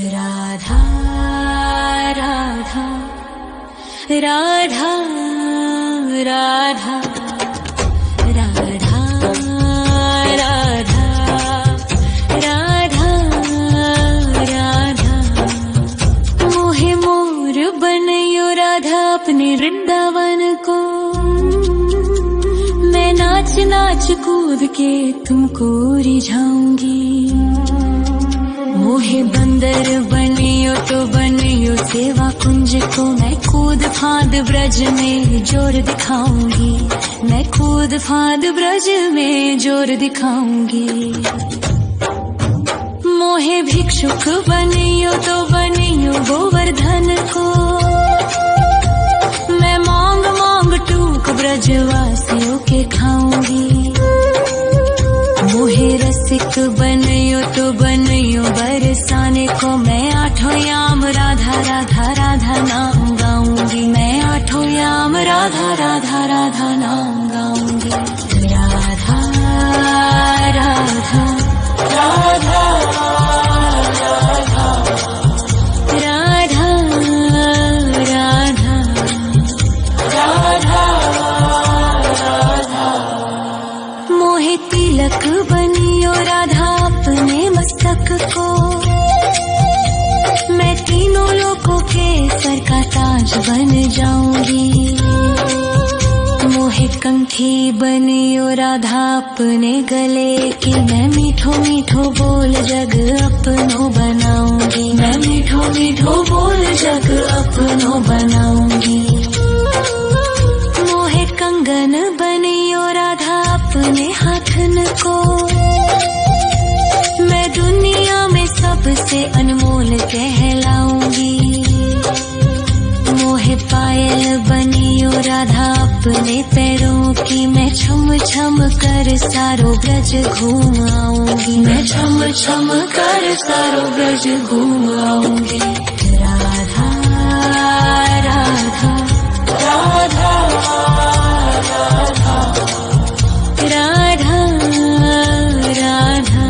राधा राधा राधा राधा राधा राधा राधा राधा मोहे मोर बनयो राधा अपने वृंदावन को। मैं नाच नाच कूद के तुमको रिझाऊंगी। मोहे बंदर बनियो तो बनियो सेवा कुंज को। मैं कूद फांद ब्रज में जोर दिखाऊंगी। मैं कूद फांद ब्रज में जोर दिखाऊंगी। मोहे भिक्षुक बनियो तो बनियो गोवर्धन को। मैं मांग मांग टूक ब्रजवासियों के खाऊंगी। मोहे रसिक बनियो तो बनियो बरसाने को। मैं आठों याम राधा राधा राधा नाम गाऊंगी। मैं आठों याम राधा राधा राधा नाम गाऊंगी। राधा राधा राधा राधा राधा राधा राधा। मोहे तिलक बनियो राधा अपने मस्तक को। मैं तीनों लोगों के सर का ताज बन जाऊंगी। मोहे कंठी बनियो राधा अपने गले की। मैं मीठो मीठो बोल जग अपनो बनाऊंगी। मैं मीठो मीठो बोल जग अपनो बनाऊंगी। मोहे कंगन बनियो राधा अपने हाथन को। मैं दुनिया में सबसे अनमोल कहलाऊंगी। मोहे पायल बनियो राधा अपने पैरों की। मैं छम छम कर सारो ब्रज घूम आऊंगी। मैं छम छम कर सारो ब्रज घूम आऊंगी। राधा राधा राधा राधा राधा राधा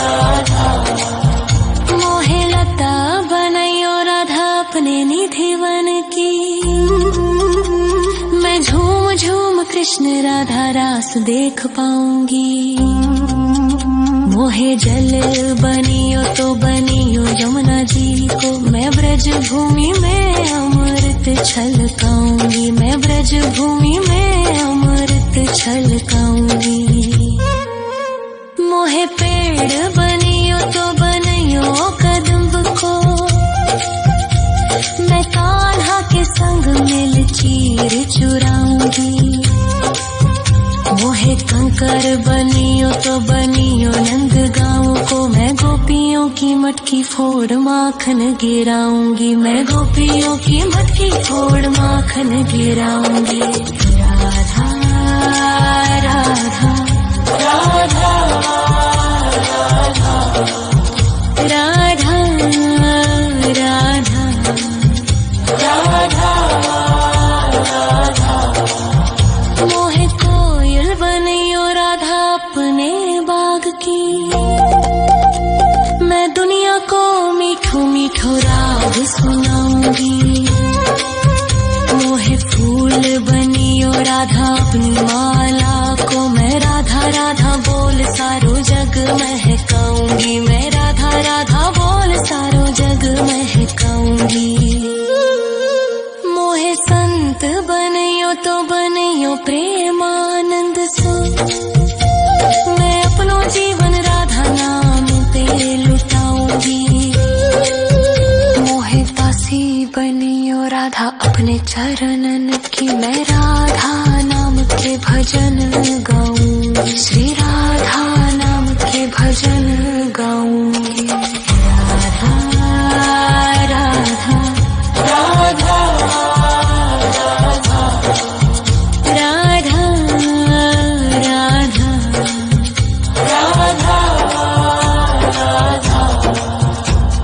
राधा। मोहे लता बनयो राधा अपने निधि वन की। मैं झूम झूम कृष्ण राधा रास देख पाऊंगी। मोहे जल बनियो तो बनियो यमुना जी को। मैं ब्रज भूमि में अमृत छलकाऊंगी। मैं ब्रज भूमि में अमृत छलकाऊंगी। मोहे पेड़ बनियो तो बनियो कदम्ब को। मैं कान्हा के संग मिल चीर चुराऊंगी। मोहे कंकर बनियो तो बनियो नंद गाँव को। मैं गोपियों की मटकी फोड़ माखन गिराऊंगी। मैं गोपियों की मटकी फोड़ माखन गिराऊंगी। राधा राधा राधा राधा राधा राधा राधा। मोहे कोयल बनियो राधा अपने बाग की। मैं दुनिया को मीठो मीठो राग सुनाऊंगी। मोहे फूल बनियो राधा अपनी माला को। मैं राधा राधा बोल सारो जग महकाऊंगी। मैं राधा राधा बोल सारो जग महकाऊंगी। मोहे संत बनियो तो बनियो प्रेमानंद सो। मैं अपनो जीवन राधा नाम पे लुटाऊंगी। मोहे दासी बनियो राधा अपने चरणन की। मैं राधा नाम के भजन गाऊंगी। श्री राधा नाम के भजन गाऊंगी। राधा राधा राधा राधा राधा राधा राधा।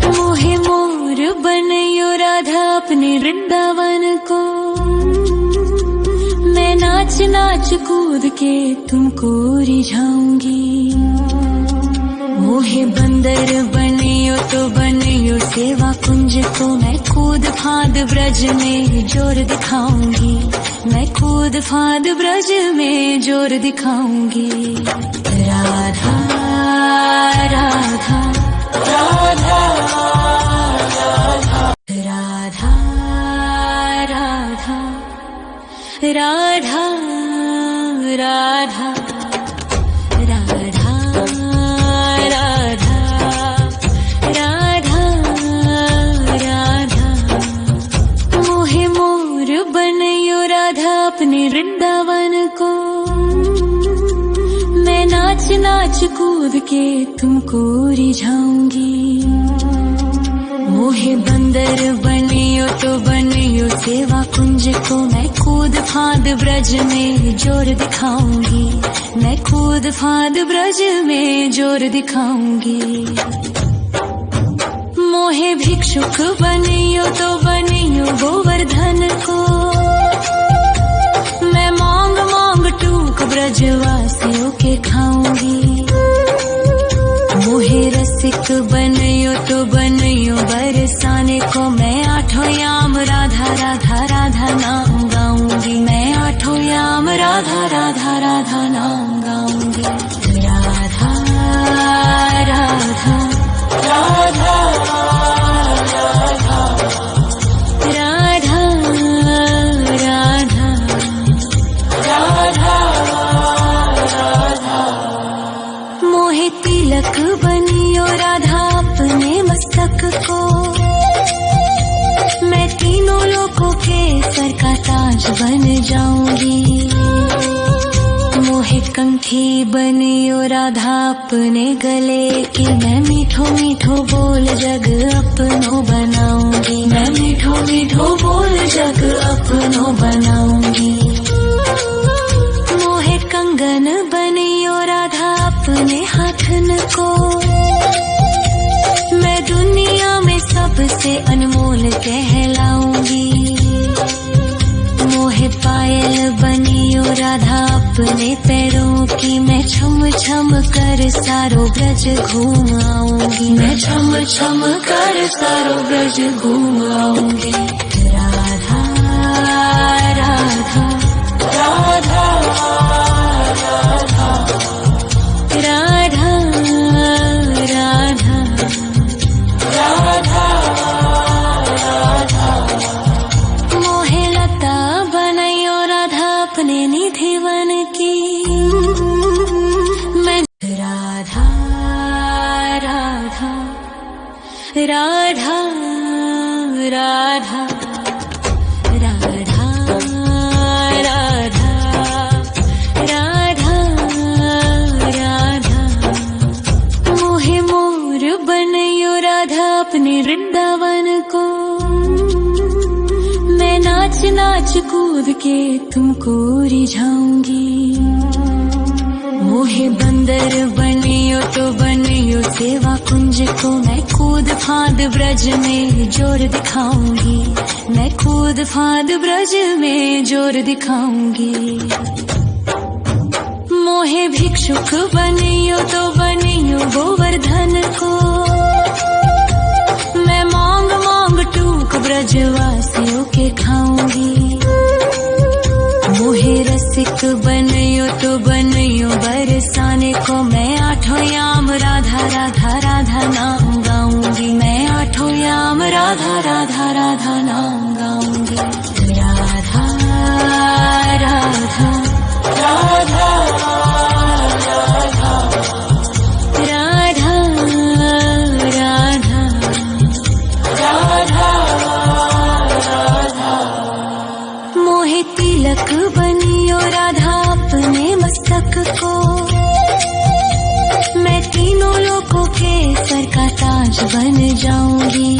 मोहे मोर बनयो राधा अपने वृंदावन को। मैं नाच नाच कूद के तुमको रिझाऊंगी। मोहे बंदर बनियो तो बनियो सेवा कुंज को मैं कूद फाद ब्रज में जोर दिखाऊंगी, मैं कूद फाद ब्रज में जोर दिखाऊंगी। राधा राधा राधा राधा राधा राधा राधा राधा राधा राधा राधा मोहे मोर बनयो राधा अपने वृंदावन को, मैं नाच नाच कूद के तुमको रिझाऊंगी। मोहे बंदर बनियो तो बनियो सेवा कुंज को मैं कूद फाद ब्रज में जोर दिखाऊंगी, मैं कूद फाद ब्रज में जोर दिखाऊंगी। मोहे भिक्षुक बनियो तो बनियो गोवर्धन को, मैं मांग मांग टूक ब्रजवासियों के खाऊंगी। मोहे रसिक बनियो तो बनियो बरसाने को, मैं आठों याम राधा राधा राधा नाम गाऊंगी, मैं आठों याम राधा राधा राधा नाम गाऊंगी। राधा राधा राधा राधा राधा राधा राधा मोहे तिलक बनियो राधा अपने मस्तक को, मैं तीनों लोगों के सर का ताज बन जाऊंगी। मोहे कंठी बनियो राधा अपने गले की, मैं मीठो मीठो बोल जग अपनो बनाऊंगी, मैं मीठो मीठो बोल जग अपनो बनाऊंगी। मोहे कंगन बनियो राधा अपने हाथन को, मैं दुनिया में सबसे अनमोल कहलाऊंगी। मोहे पायल बनियो राधा अपने पैरों की, मैं छम छम कर सारो ब्रज घूम आऊंगी, मैं छम छम कर सारो ब्रज घूम आऊंगी। राधा राधा राधा राधा राधा राधा राधा मोहे लता बनयो राधा अपने निधिवन की, मैं राधा राधा राधा राधा राधा राधा राधा राधा मोहे मोर बनयो राधा अपने वृंदावन को, मैं नाच नाच कूद के तुमको रिझाऊंगी। मोहे बंदर बनियो तो बनियो सेवा कुंज को, मैं कूद फाद ब्रज में जोर दिखाऊंगी, मैं कूद फाद ब्रज में जोर दिखाऊंगी। मोहे भिक्षुक बनियो तो बनियो गोवर्धन को, मैं मांग मांग टूक ब्रजवासियों के खाऊंगी। मोहे रसिक बनियो तो बनियो बरसाने को, मैं आठों याम राधा राधा राधा नाम गाऊंगी, मैं आठों याम राधा राधा राधा नाम गाऊंगी। राधा राधा राधा राधा राधा राधा राधा मोहे तिलक बनियो राधा अपने मस्तक को, मैं तीनों लोगों के सर का ताज बन जाऊंगी।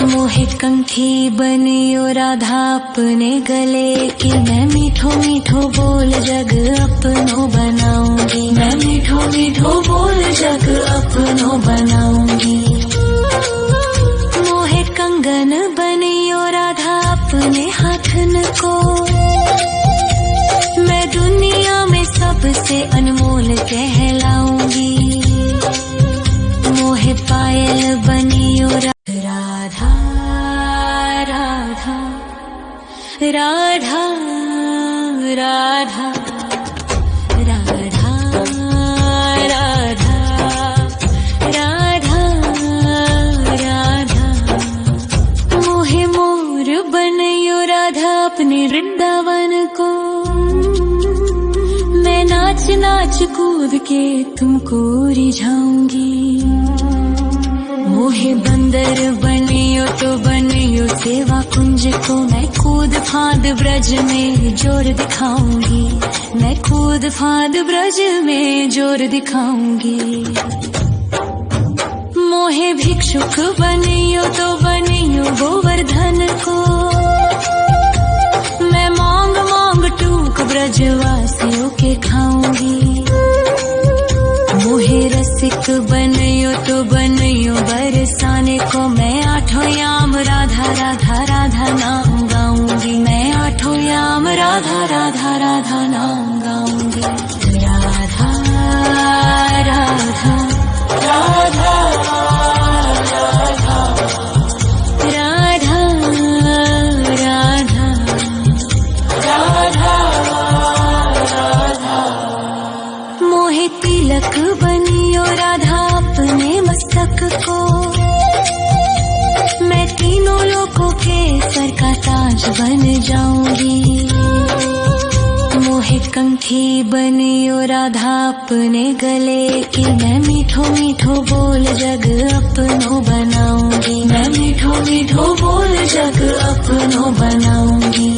मोहे कंठी बनियो राधा अपने गले की, मैं मीठो मीठो बोल जग अपनो बनाऊंगी, मैं मीठो मीठो बोल जग अपनो बनाऊंगी। मोहे कंगन बनियो राधा अपने हाथन को, मैं दुनिया में सबसे अनमोल कहलाऊंगी। राधा राधा राधा राधा राधा राधा मोहे मोर बनयो राधा अपने वृंदावन को। मैं नाच नाच कूद के तुमको रिझाऊंगी। मोहे बंदर बनियो तो बनियो सेवा कुंज को। मैं कूद फांद ब्रज में जोर दिखाऊंगी। मैं कूद फांद ब्रज में जोर दिखाऊंगी। मोहे भिक्षुक बनियो तो बनियो गोवर्धन को। मैं मांग मांग टूक ब्रजवासियों के खाऊंगी। मोहे रसिक बनियो तो बनियो बरसाने को। मैं आठों याम राधा राधा राधा नाम गाऊंगी। मैं आठों याम राधा राधा राधा नाम गाऊंगी। राधा राधा राधा राधा राधा राधा राधा मोहे तिलक बनियो राधा अपने मस्तक को। मैं तीनों लोगों के सर का ताज बन जाऊंगी। मोहे कंठी बनियो राधा अपने गले की। मैं मीठो मीठो बोल जग अपनो बनाऊंगी। मैं मीठो मीठो बोल जग अपनो बनाऊंगी।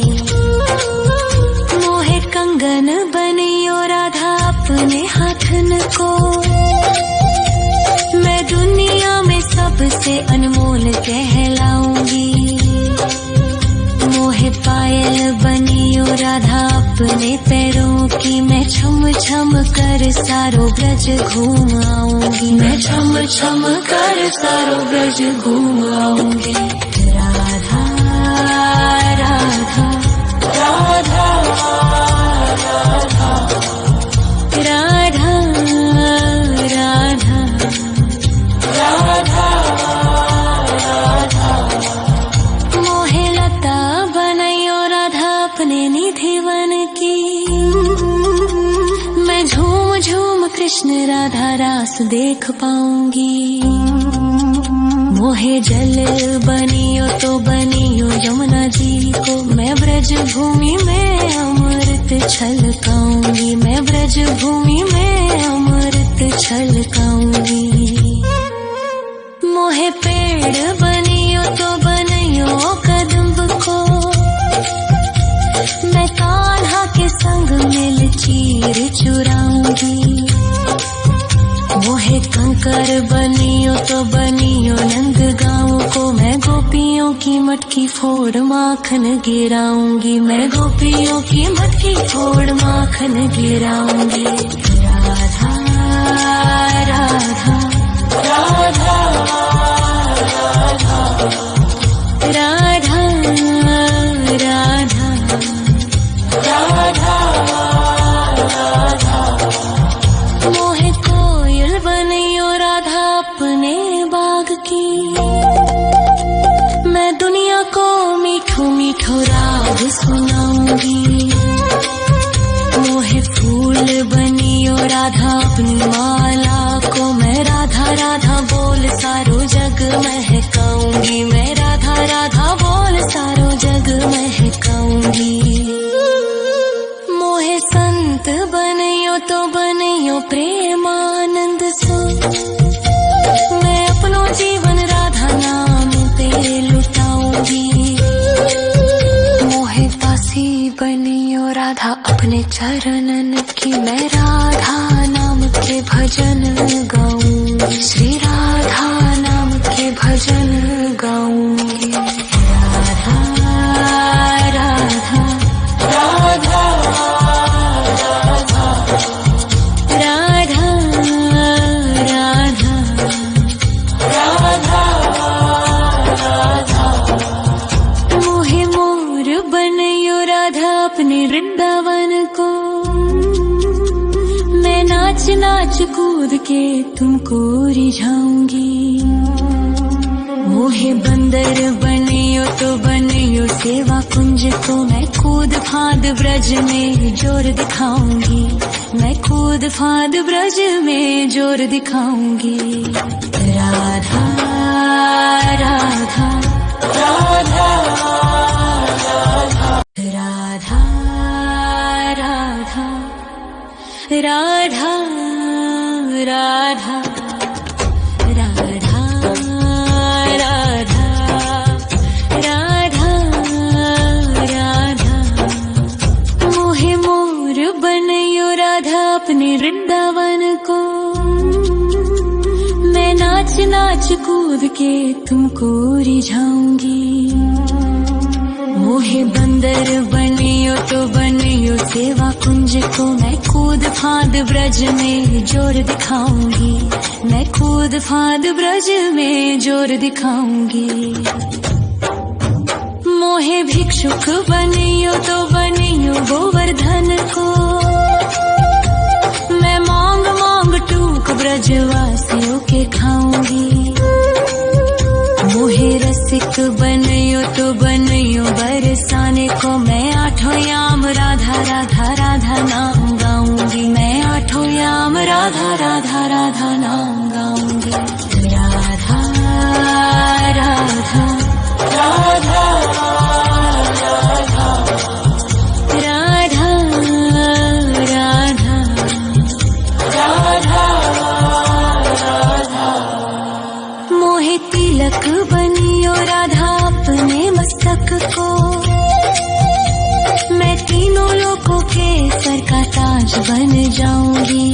मोहे कंगन बनियो राधा अपने हाथन को। मैं दुनिया में सबसे अनमोल कहलाऊंगी। मोहे पायल बनियो राधा अपने पैरों की। मैं छम छम कर सारो ब्रज घूम आऊंगी। मैं छम छम कर सारो ब्रज घूम आऊंगी। राधा राधा राधा राधा राधा राधा राधा राधा मोहे लता बनयो राधा अपने निधि वन की। मैं झूम झूम कृष्ण राधा रास देख पाऊंगी। मोहे जल बनियो तो बनियो यमुना जी को। मैं ब्रज भूमि में अमृत छलकाऊंगी। मैं ब्रज भूमि में अमृत छलकाऊंगी। मोहे पेड़ बनियो तो बनियो कदम्ब को। मैं कान्हा के संग मिल चीर चुराऊंगी। मोहे कंकर बनियो तो बनियो नंद गाँव को। मैं गोपियों की मटकी फोड़ माखन गिराऊंगी। मैं गोपियों की मटकी फोड़ माखन गिराऊंगी। राधा राधा राधा राधा राधा राधा राधा राधा मोहे कोयल बनियो राधा अपने बाग की। मैं दुनिया को मीठो मीठो राग सुनाऊंगी। मोहे फूल बनियो राधा अपनी माला को। मैं राधा राधा बोल सारो जग महकाऊंगी। मैं राधा राधा बोल सारो जग महकाऊंगी। मोहे संत बनियो तो बनियो प्रेमानंद सो। मैं अपनो जीवन राधा नाम पे लुटाऊंगी। मोहे दासी बनियो राधा अपने चरणन की। मैं राधा नाम के भजन गाऊंगी। श्री राधा नाम के भजन गाऊंगी। राधा राधा राधा राधा राधा राधा राधा राधा मोहे मोर बनयो राधा अपने वृंदावन को। मैं नाच नाच कूद के तुमको रिझाऊंगी। मोहे बंदर बनियो तो बनियो सेवा कुंज को मैं कूद फाद ब्रज में जोर दिखाऊंगी, मैं कूद फाद ब्रज में जोर दिखाऊंगी। राधा राधा राधा राधा राधा राधा राधा राधा राधा राधा राधा। मोहे मोर बनयो राधा अपने वृंदावन को, मैं नाच नाच कूद के तुमको रिझाऊंगी। मोहे बंदर बनियो तो बनियो सेवा कुंज को, मैं कूद फाद ब्रज में जोर दिखाऊंगी, मैं कूद फाद ब्रज में जोर दिखाऊंगी। मोहे भिक्षुक बनियो तो बनियो गोवर्धन को, मैं मांग मांग टूक ब्रजवासियों के खाऊंगी। मोहे रसिक बनियो तो बनियो बरसाने को, मैं आठों याम राधा राधा राधा नाम गाऊंगी, मैं आठों याम राधा राधा राधा नाम गाऊंगी। राधा राधा राधा राधा राधा राधा राधा। मोहे तिलक बनियो राधा अपने मस्तक को, मैं तीनों लोगों के सर का ताज बन जाऊंगी।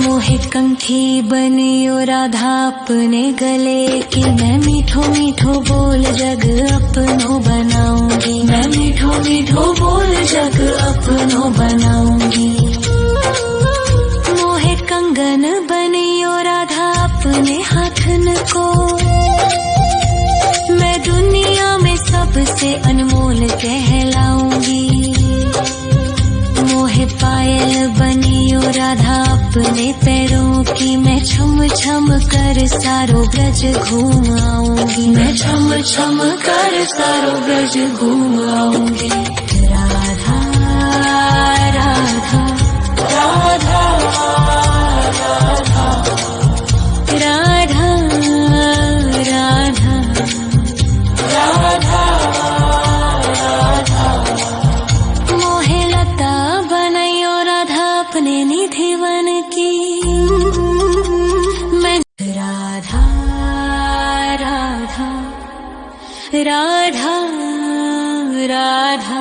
मोहे कंठी बनियो राधा अपने गले की, मैं मीठो मीठो बोल जग अपनो बनाऊंगी, मैं मीठो मीठो बोल जग अपनो बनाऊंगी। मोहे कंगन बनियो राधा अपने हाथन को, मैं दुनिया में सबसे अनमोल कहलाऊंगी। मोहे पायल बनियो राधा अपने पैरों की, मैं छम छम कर सारो ब्रज घूम आऊंगी, मैं छम छम कर सारो ब्रज घूम आऊंगी। राधा राधा राधा राधा राधा राधा राधा राधा। मोहे लता बनयो राधा अपने निधि वन की, मैं राधा राधा राधा राधा